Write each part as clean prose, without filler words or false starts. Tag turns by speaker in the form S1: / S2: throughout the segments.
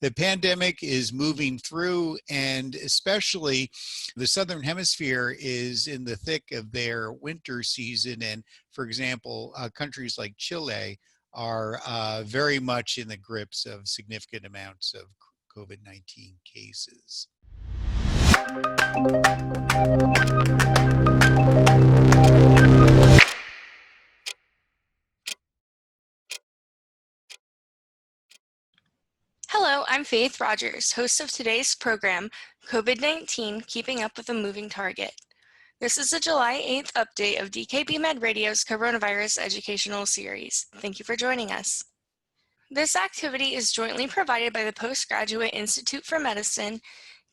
S1: The pandemic is moving through, and especially the Southern Hemisphere is in the thick of their winter season. And for example, countries like Chile are very much in the grips of significant amounts of COVID-19 cases.
S2: Hello, I'm Faith Rogers, host of today's program, COVID-19, Keeping Up with a Moving Target. This is the July 8th update of DKB Med Radio's Coronavirus Educational Series. Thank you for joining us. This activity is jointly provided by the Postgraduate Institute for Medicine,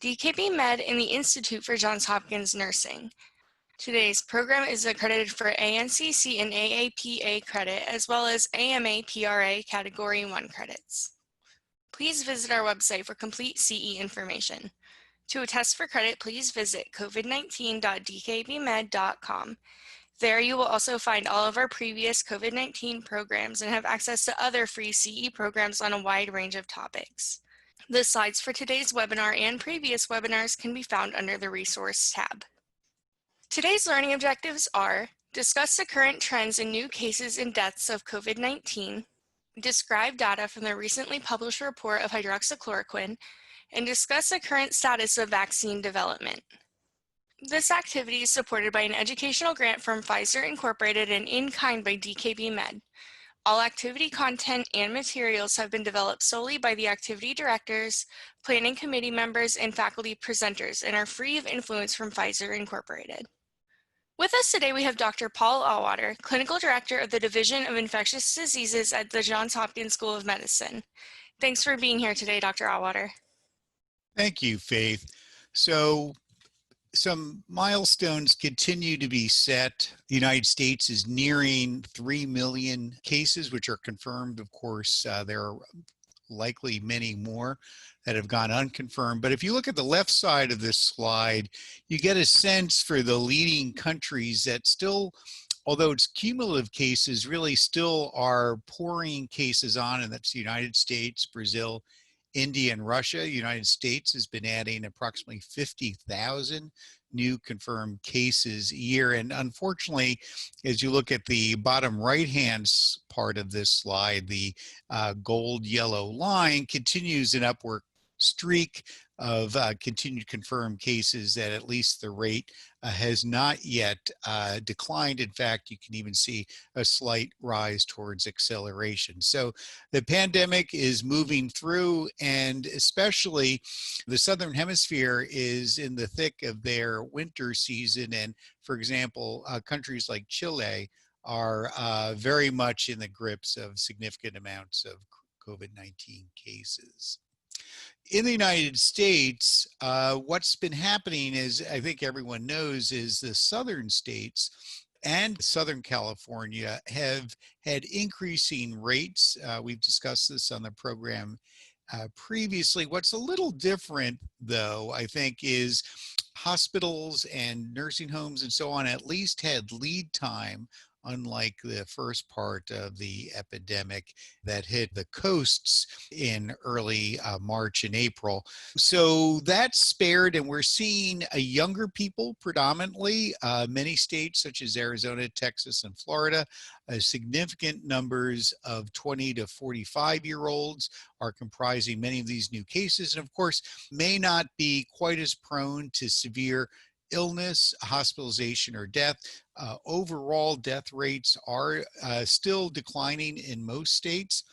S2: DKB Med, and the Institute for Johns Hopkins Nursing. Today's program is accredited for ANCC and AAPA credit, as well as AMA-PRA Category 1 credits. Please visit our website for complete CE information. To attest for credit, please visit covid19.dkbmed.com. There you will also find all of our previous COVID-19 programs and have access to other free CE programs on a wide range of topics. The slides for today's webinar and previous webinars can be found under the Resource tab. Today's learning objectives are: discuss the current trends in new cases and deaths of COVID-19, describe data from the recently published report of hydroxychloroquine, and discuss the current status of vaccine development. This activity is supported by an educational grant from Pfizer Incorporated and in kind by DKB Med. All activity content and materials have been developed solely by the activity directors, planning committee members, and faculty presenters and are free of influence from Pfizer Incorporated. With us today, we have Dr. Paul Auwaerter, Clinical Director of the Division of Infectious Diseases at the Johns Hopkins School of Medicine. Thanks for being here today, Dr. Auwaerter.
S1: Thank you, Faith. So some milestones continue to be set. The United States is nearing 3 million cases, which are confirmed. Of course, there are likely many more that have gone unconfirmed. But if you look at the left side of this slide, you get a sense for the leading countries that still, although it's cumulative cases, really still are pouring cases on, and that's the United States, Brazil, India, and Russia. The United States has been adding approximately 50,000 new confirmed cases a year. And unfortunately, as you look at the bottom right-hand part of this slide, the gold yellow line continues an upward streak of continued confirmed cases that at least the rate has not yet declined. In fact, you can even see a slight rise towards acceleration. So the pandemic is moving through, and especially the Southern Hemisphere is in the thick of their winter season. And for example, countries like Chile are very much in the grips of significant amounts of COVID-19 cases. In the United States, what's been happening is, I think everyone knows, is the southern states and Southern California have had increasing rates. We've discussed this on the program previously. What's a little different, though, I think, is hospitals and nursing homes and so on at least had lead time, unlike the first part of the epidemic that hit the coasts in early March and April. So that's spared, and we're seeing younger people predominantly. Many states such as Arizona, Texas, and Florida, significant numbers of 20 to 45-year-olds are comprising many of these new cases, and of course may not be quite as prone to severe illness, hospitalization, or death. Overall death rates are still declining in most states.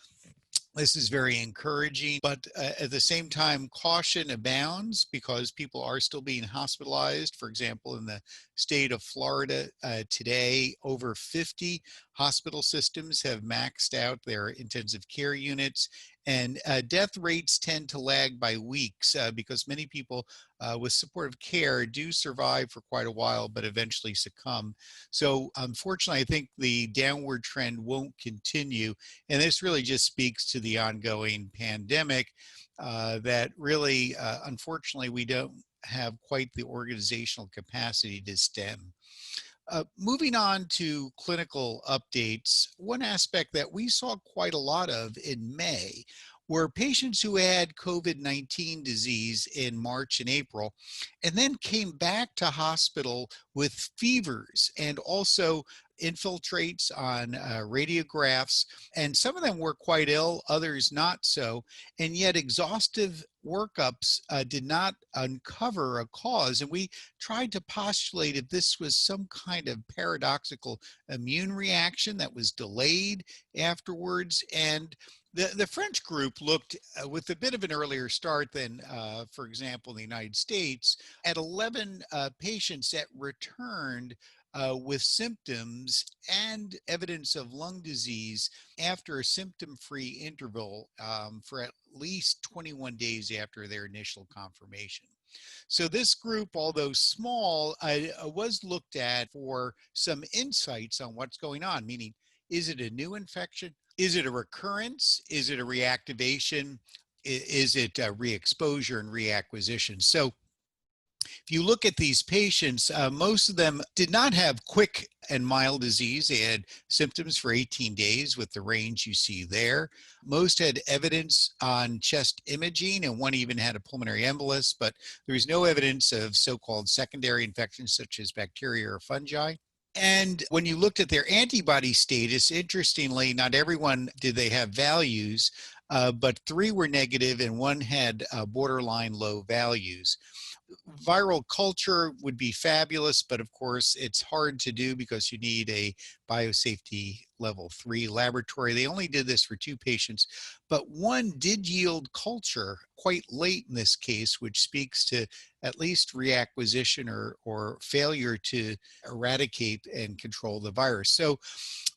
S1: This is very encouraging, but at the same time, caution abounds because people are still being hospitalized. For example, in the state of Florida today, over 50 hospital systems have maxed out their intensive care units, and death rates tend to lag by weeks because many people with supportive care do survive for quite a while, but eventually succumb. So unfortunately, I think the downward trend won't continue. And this really just speaks to the ongoing pandemic that really, unfortunately, we don't have quite the organizational capacity to stem. Moving on to clinical updates, one aspect that we saw quite a lot of in May were patients who had COVID-19 disease in March and April, and then came back to hospital with fevers and also infiltrates on radiographs. And some of them were quite ill, others not so. And yet exhaustive workups did not uncover a cause. And we tried to postulate if this was some kind of paradoxical immune reaction that was delayed afterwards. And the French group looked with a bit of an earlier start than, for example, in the United States, at 11 patients that returned with symptoms and evidence of lung disease after a symptom-free interval for at least 21 days after their initial confirmation. So this group, although small, was looked at for some insights on what's going on, meaning, is it a new infection? Is it a recurrence? Is it a reactivation? Is it a re-exposure and reacquisition? So if you look at these patients, most of them did not have quick and mild disease. They had symptoms for 18 days with the range you see there. Most had evidence on chest imaging, and one even had a pulmonary embolus, but there was no evidence of so-called secondary infections such as bacteria or fungi. And when you looked at their antibody status, interestingly, not everyone did they have values, but 3 were negative and 1 had borderline low values. Viral culture would be fabulous, but of course it's hard to do because you need a biosafety level 3 laboratory. They only did this for 2 patients, but 1 did yield culture quite late in this case, which speaks to at least reacquisition or failure to eradicate and control the virus. So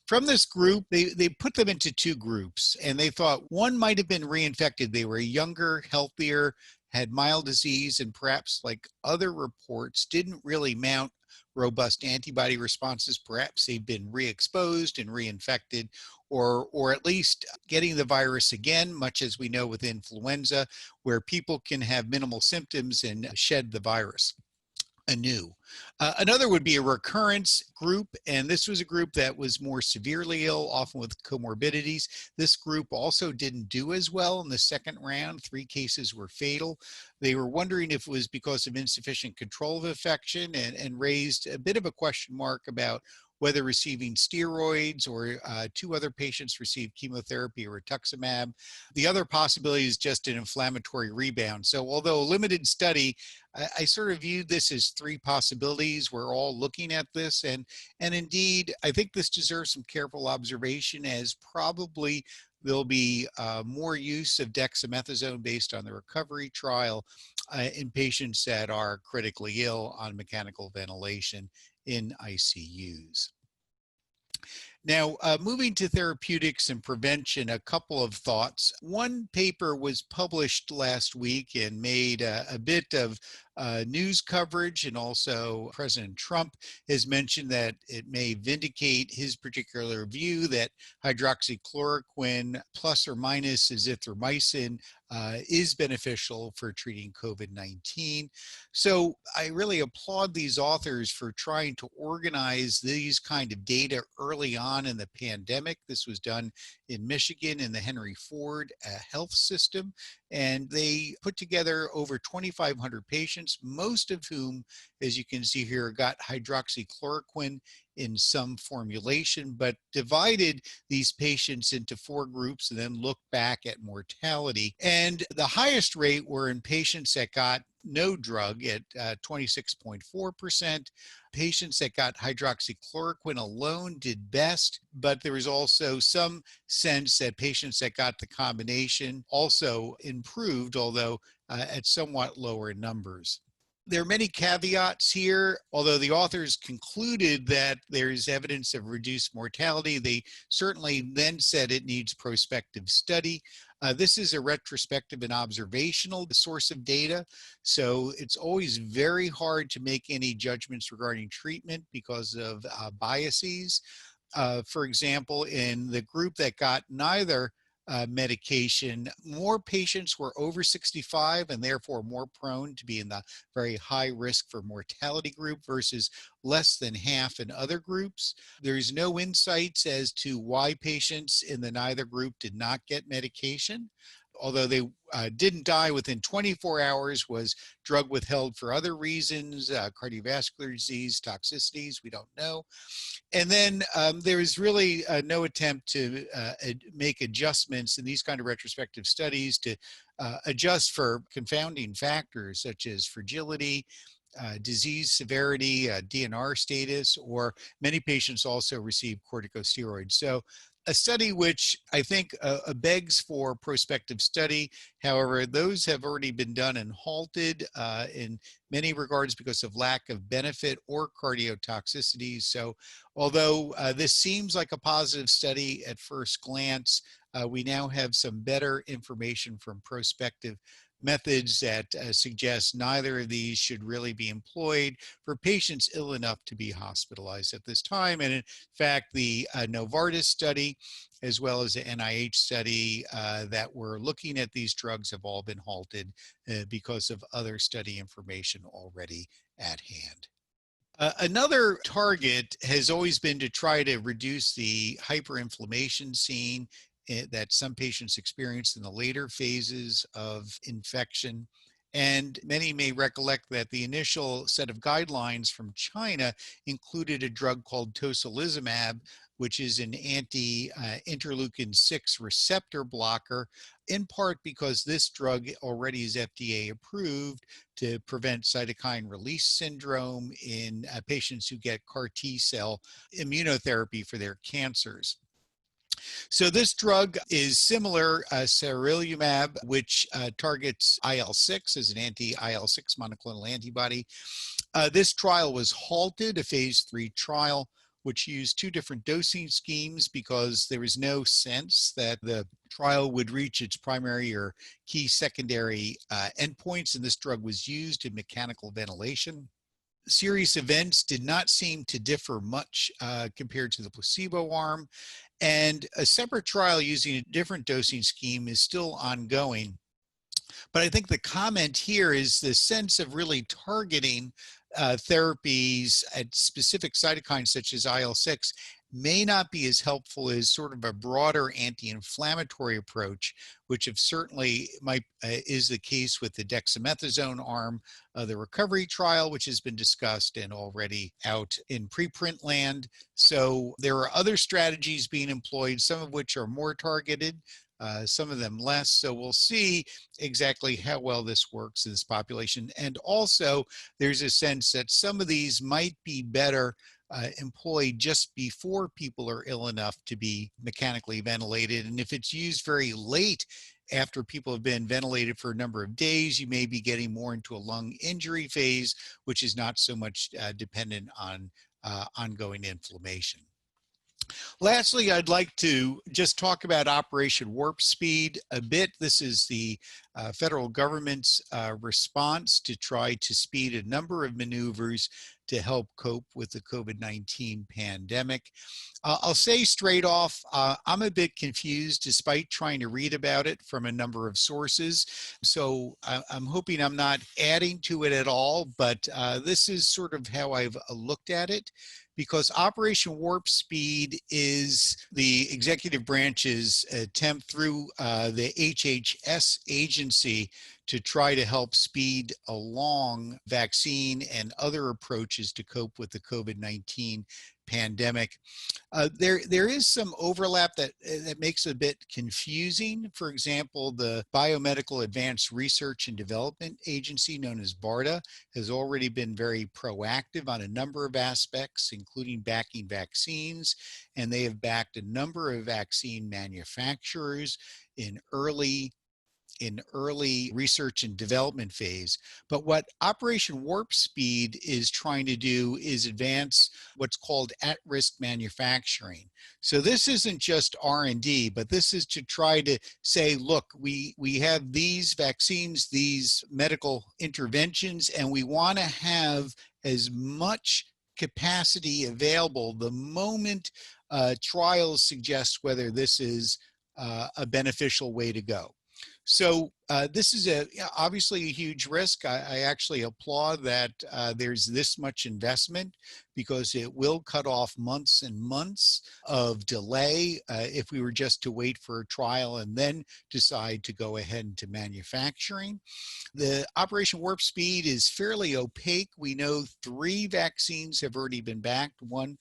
S1: from this group, they put them into 2 groups, and they thought 1 might have been reinfected. They were younger, healthier, had mild disease, and perhaps, like other reports, didn't really mount robust antibody responses. Perhaps they've been re-exposed and reinfected, or at least getting the virus again, much as we know with influenza, where people can have minimal symptoms and shed the virus anew. Another would be a recurrence group, and this was a group that was more severely ill, often with comorbidities. This group also didn't do as well in the second round. 3 cases were fatal. They were wondering if it was because of insufficient control of infection, and raised a bit of a question mark about whether receiving steroids, or 2 other patients received chemotherapy or rituximab. The other possibility is just an inflammatory rebound. So although a limited study, I sort of viewed this as 3 possibilities. We're all looking at this, and indeed, I think this deserves some careful observation, as probably there'll be more use of dexamethasone based on the recovery trial in patients that are critically ill on mechanical ventilation in ICUs. Now, moving to therapeutics and prevention, a couple of thoughts. One paper was published last week and made a bit of news coverage, and also President Trump has mentioned that it may vindicate his particular view that hydroxychloroquine plus or minus azithromycin is beneficial for treating COVID-19. So I really applaud these authors for trying to organize these kind of data early on in the pandemic. This was done in Michigan in the Henry Ford health system, and they put together over 2,500 patients, most of whom, as you can see here, got hydroxychloroquine in some formulation, but divided these patients into 4 groups and then looked back at mortality. And the highest rate were in patients that got no drug at 26.4%. Patients that got hydroxychloroquine alone did best, but there was also some sense that patients that got the combination also improved, although at somewhat lower numbers. There are many caveats here. Although the authors concluded that there's evidence of reduced mortality, they certainly then said it needs prospective study. This is a retrospective and observational source of data, so it's always very hard to make any judgments regarding treatment because of biases. For example, in the group that got neither medication, more patients were over 65 and therefore more prone to be in the very high risk for mortality group versus less than half in other groups. There's no insights as to why patients in the neither group did not get medication. although they didn't die within 24 hours, was drug withheld for other reasons, cardiovascular disease, toxicities, we don't know. And then there is really no attempt to make adjustments in these kind of retrospective studies to adjust for confounding factors such as fragility, disease severity, DNR status, or many patients also receive corticosteroids. So a study which I think begs for prospective study. However, those have already been done and halted in many regards because of lack of benefit or cardiotoxicity. So although this seems like a positive study at first glance, we now have some better information from prospective methods that suggest neither of these should really be employed for patients ill enough to be hospitalized at this time. And in fact, the Novartis study, as well as the NIH study that were looking at these drugs, have all been halted because of other study information already at hand. Another target has always been to try to reduce the hyperinflammation seen that some patients experience in the later phases of infection. And many may recollect that the initial set of guidelines from China included a drug called tocilizumab, which is an anti-interleukin 6 receptor blocker, in part because this drug already is FDA approved to prevent cytokine release syndrome in patients who get CAR T cell immunotherapy for their cancers. So this drug is similar, Sarilumab, which targets IL-6 as an anti-IL-6 monoclonal antibody. This trial was halted, a phase 3 trial, which used two different dosing schemes because there was no sense that the trial would reach its primary or key secondary endpoints, and this drug was used in mechanical ventilation. Serious events did not seem to differ much compared to the placebo arm, and a separate trial using a different dosing scheme is still ongoing. But I think the comment here is the sense of really targeting therapies at specific cytokines such as IL-6 may not be as helpful as sort of a broader anti-inflammatory approach, which certainly is the case with the dexamethasone arm of the recovery trial, which has been discussed and already out in preprint land. So there are other strategies being employed, some of which are more targeted, some of them less. So we'll see exactly how well this works in this population. And also, there's a sense that some of these might be better employed just before people are ill enough to be mechanically ventilated. And if it's used very late after people have been ventilated for a number of days, you may be getting more into a lung injury phase, which is not so much dependent on ongoing inflammation. Lastly, I'd like to just talk about Operation Warp Speed a bit. This is the federal government's response to try to speed a number of maneuvers to help cope with the COVID-19 pandemic. I'll say straight off, I'm a bit confused despite trying to read about it from a number of sources. So I'm hoping I'm not adding to it at all, but this is sort of how I've looked at it. Because Operation Warp Speed is the executive branch's attempt through the HHS agency to try to help speed along vaccine and other approaches to cope with the COVID-19 pandemic. There is some overlap that makes it a bit confusing. For example, the Biomedical Advanced Research and Development Agency, known as BARDA, has already been very proactive on a number of aspects, including backing vaccines, and they have backed a number of vaccine manufacturers in early research and development phase. But what Operation Warp Speed is trying to do is advance what's called at-risk manufacturing. So this isn't just R&D, but this is to try to say, look, we have these vaccines, these medical interventions, and we want to have as much capacity available the moment trials suggest whether this is a beneficial way to go. So this is obviously a huge risk. I actually applaud that there's this much investment because it will cut off months and months of delay if we were just to wait for a trial and then decide to go ahead into manufacturing. The Operation Warp Speed is fairly opaque. We know 3 vaccines have already been backed. One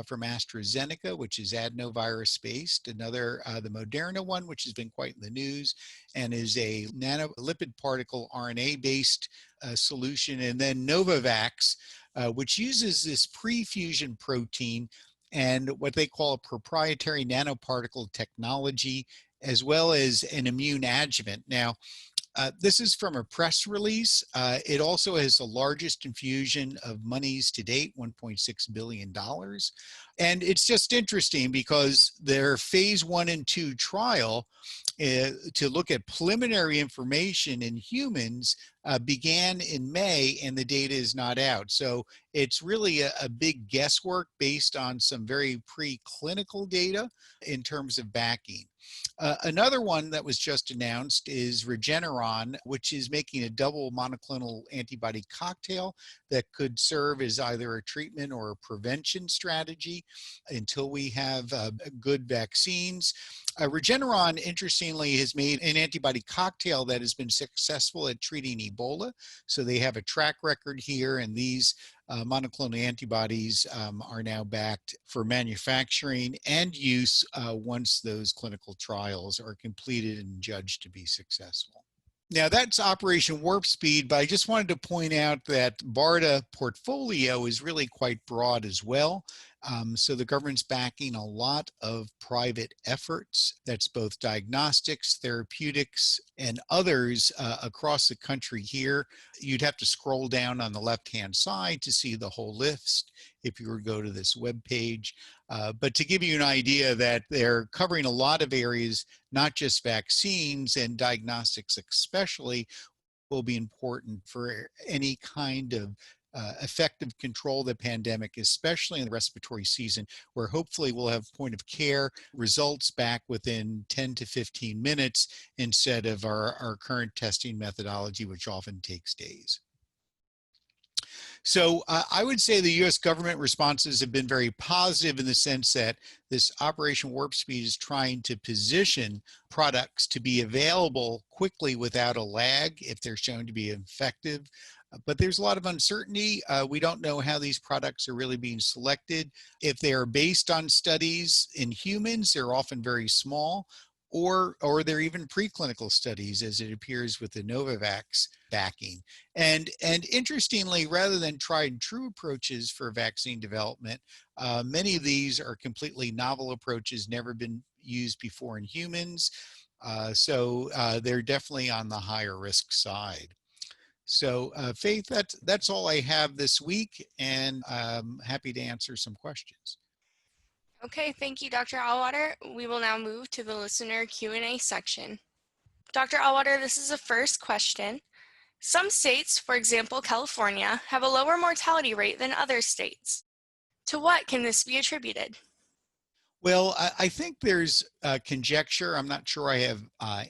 S1: from AstraZeneca, which is adenovirus based. Another, the Moderna one, which has been quite in the news and is a nanolipid particle RNA based solution. And then Novavax, which uses this pre-fusion protein and what they call a proprietary nanoparticle technology, as well as an immune adjuvant. Now, this is from a press release. It also has the largest infusion of monies to date, $1.6 billion. And it's just interesting because their phase 1 and 2 trial to look at preliminary information in humans began in May and the data is not out. So it's really a big guesswork based on some very preclinical data in terms of backing. Another one that was just announced is Regeneron, which is making a double monoclonal antibody cocktail that could serve as either a treatment or a prevention strategy until we have good vaccines. Regeneron, interestingly, has made an antibody cocktail that has been successful at treating Ebola. So they have a track record here, and these monoclonal antibodies are now backed for manufacturing and use once those clinical trials are completed and judged to be successful. Now that's Operation Warp Speed, but I just wanted to point out that BARDA portfolio is really quite broad as well. So the government's backing a lot of private efforts. That's both diagnostics, therapeutics, and others across the country here. You'd have to scroll down on the left-hand side to see the whole list if you were to go to this web page. But to give you an idea that they're covering a lot of areas, not just vaccines, and diagnostics especially will be important for any kind of effective control of the pandemic, especially in the respiratory season, where hopefully we'll have point of care results back within 10 to 15 minutes instead of our current testing methodology, which often takes days. So I would say the US government responses have been very positive in the sense that this Operation Warp Speed is trying to position products to be available quickly without a lag if they're shown to be effective. But there's a lot of uncertainty. We don't know how these products are really being selected. If they are based on studies in humans, they're often very small, or they're even preclinical studies, as it appears with the Novavax backing. And interestingly, rather than tried and true approaches for vaccine development, many of these are completely novel approaches, never been used before in humans. So they're definitely on the higher risk side. So Faith, that's all I have this week, and I'm happy to answer some questions.
S2: Okay, thank you, Dr. Auwaerter. We will now move to the listener Q&A section. Dr. Auwaerter, this is the first question. Some states, for example, California, have a lower mortality rate than other states. To what can this be attributed?
S1: Well, I think there's conjecture. I'm not sure I have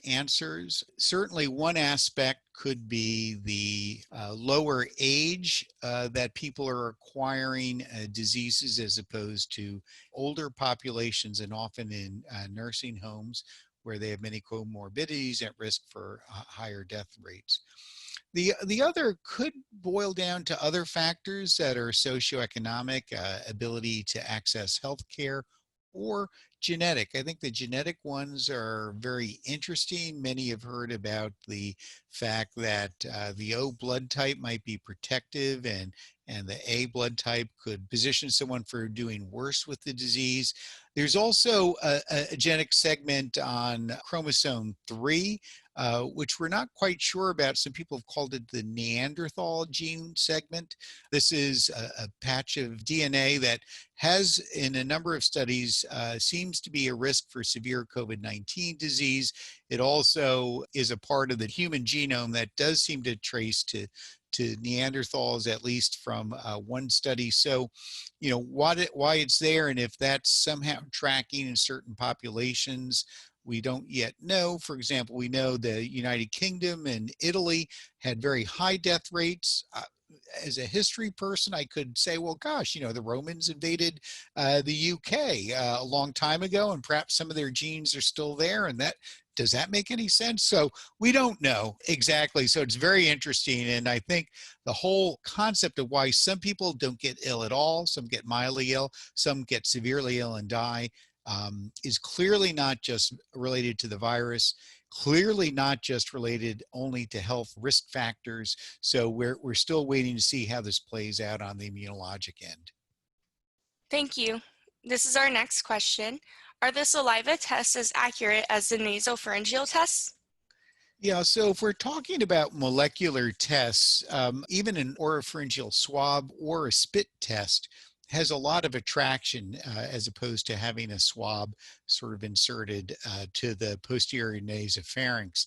S1: answers. Certainly one aspect could be the lower age that people are acquiring diseases as opposed to older populations, and often in nursing homes where they have many comorbidities at risk for higher death rates. The other could boil down to other factors that are socioeconomic, ability to access healthcare, or genetic. I think the genetic ones are very interesting. Many have heard about the fact that the O blood type might be protective, and the A blood type could position someone for doing worse with the disease. There's also a genetic segment on chromosome 3, which we're not quite sure about. Some people have called it the Neanderthal gene segment. This is a patch of DNA that has, in a number of studies, seems to be a risk for severe COVID-19 disease. It also is a part of the human genome that does seem to trace to Neanderthals, at least from one study. So, why it's there, and if that's somehow tracking in certain populations, We don't yet know. For example, we know the United Kingdom and Italy had very high death rates. As a history person, I could say, well, gosh, the Romans invaded the UK a long time ago, and perhaps some of their genes are still there. And does that make any sense? So we don't know exactly. So it's very interesting. And I think the whole concept of why some people don't get ill at all, some get mildly ill, some get severely ill and die, is clearly not just related to the virus, clearly not just related only to health risk factors. So we're still waiting to see how this plays out on the immunologic end.
S2: Thank you. This is our next question. Are the saliva tests as accurate as the nasopharyngeal tests?
S1: Yeah, so if we're talking about molecular tests, even an oropharyngeal swab or a spit test has a lot of attraction as opposed to having a swab sort of inserted to the posterior nasopharynx.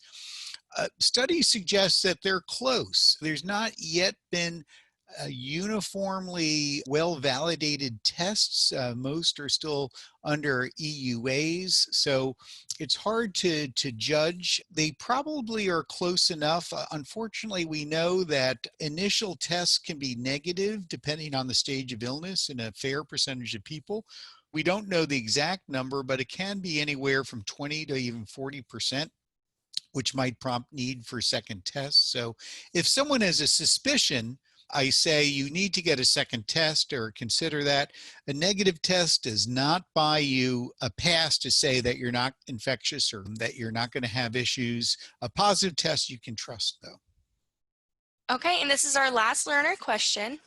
S1: Studies suggest that they're close. There's not yet been uniformly well-validated tests. Most are still under EUAs, so it's hard to judge. They probably are close enough. Unfortunately, we know that initial tests can be negative depending on the stage of illness in a fair percentage of people. We don't know the exact number, but it can be anywhere from 20 to even 40%, which might prompt need for second tests. So if someone has a suspicion, I say you need to get a second test or consider that. A negative test does not buy you a pass to say that you're not infectious or that you're not going to have issues. A positive test you can trust, though.
S2: Okay, and this is our last learner question.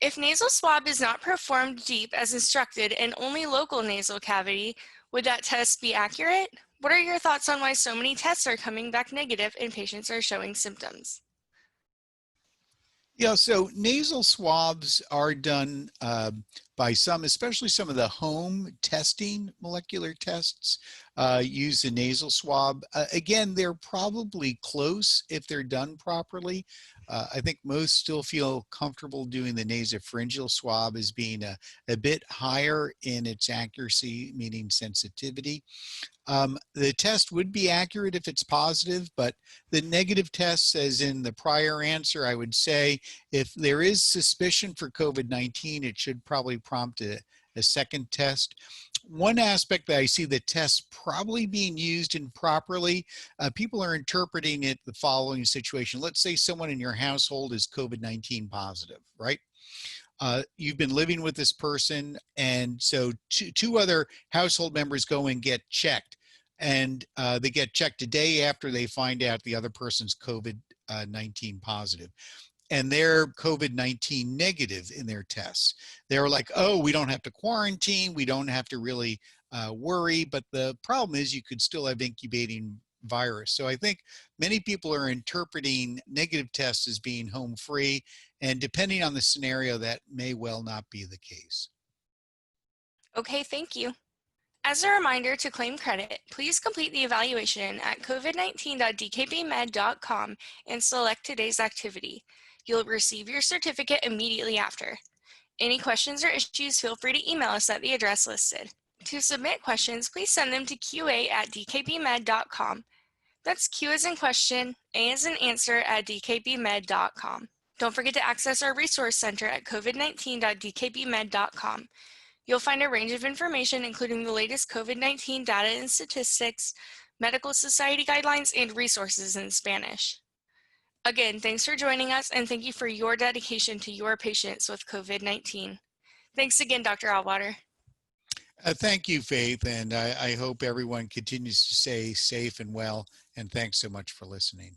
S2: If nasal swab is not performed deep as instructed and only local nasal cavity, would that test be accurate? What are your thoughts on why so many tests are coming back negative and patients are showing symptoms?
S1: Yeah, so nasal swabs are done by some, especially some of the home testing molecular tests use a nasal swab. Again, they're probably close if they're done properly. I think most still feel comfortable doing the nasopharyngeal swab as being a bit higher in its accuracy, meaning sensitivity. The test would be accurate if it's positive, but the negative tests, as in the prior answer, I would say if there is suspicion for COVID-19, it should probably prompt a second test. One aspect that I see the test probably being used improperly, people are interpreting it the following situation. Let's say someone in your household is COVID-19 positive, right? You've been living with this person, and so two other household members go and get checked, and they get checked a day after they find out the other person's COVID-19 positive, and they're COVID-19 negative in their tests. They're like, oh, we don't have to quarantine, we don't have to really worry, but the problem is you could still have incubating virus. So I think many people are interpreting negative tests as being home free, and depending on the scenario, that may well not be the case.
S2: Okay, thank you. As a reminder to claim credit, please complete the evaluation at covid19.dkbmed.com and select today's activity. You'll receive your certificate immediately after. Any questions or issues, feel free to email us at the address listed. To submit questions, please send them to qa@dkbmed.com. That's Q as in question, A as in answer at dkbmed.com. Don't forget to access our resource center at covid19.dkbmed.com. You'll find a range of information, including the latest COVID-19 data and statistics, medical society guidelines, and resources in Spanish. Again, thanks for joining us, and thank you for your dedication to your patients with COVID-19. Thanks again, Dr. Auwaerter.
S1: Thank you, Faith, and I hope everyone continues to stay safe and well, and thanks so much for listening.